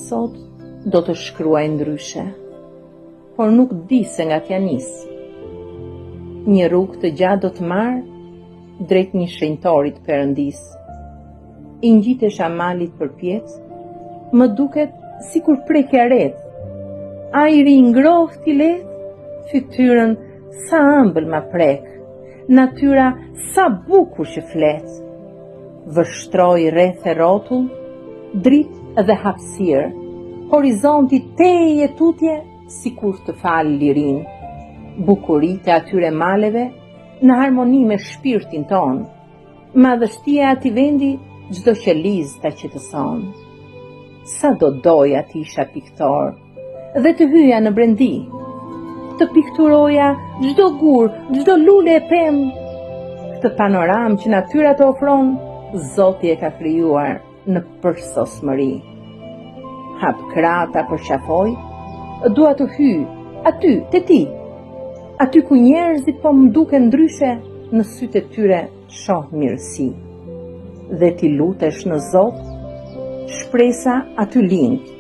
sot do të shkruaj ndryshe, por nuk di se nga t'ja nis. Një rrugë të gjatë do të marr drejt një shenjtorit Perëndis. I ngjitesha malit përpjet, më duket sikur prekja ret. Ajri i ngrohtë i lehtë, fytyrën sa ëmbël ma prek, natyra sa bukur që flet. Vështroi rreth e rrotull, dritë dhe hapësirë, horizonti teje tutje sikur të falë lirin. Bukuritë e atyre maleve në harmoni me shpirtin ton, madhështia e atij vendi çdo qeliz ta qetëson. Sa do doja të isha piktor dhe të hyja në brendi, të pikturoja çdo gur, çdo lule e pemë. Këtë panoram që natyra të ofron, Zoti e ka krijuar në përsosmëri. Hap krata për qafoj, dua të hyj aty te ti, aty ku njerëzit po më duken ndryshe, në sytë e tyre shoh mirësi. Dhe ti lutesh në Zot, shpresa aty lind.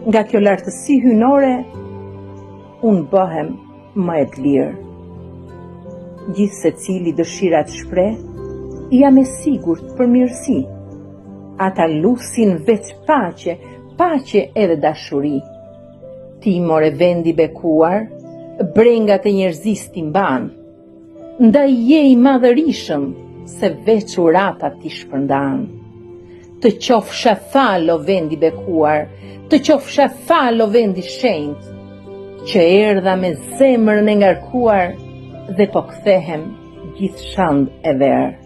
Nga kjo lartësi hynore, unë bëhem më e lirë. Gjithë se cili dëshirat shpreh, jam e sigurt për mirësi. Ata lusin veç paqe, paqe edhe dashuri. Ti more vendi bekuar, brengat e njerëzis ti mban. Ndaj je i madhërishëm, se veç uratat ti shpërndan. Të qofsha fal o vendi bekuar, të qofsha fal o vendi shenjt, që erdha me zemrën e ngarkuar dhe po kthehem gjithçand e verë.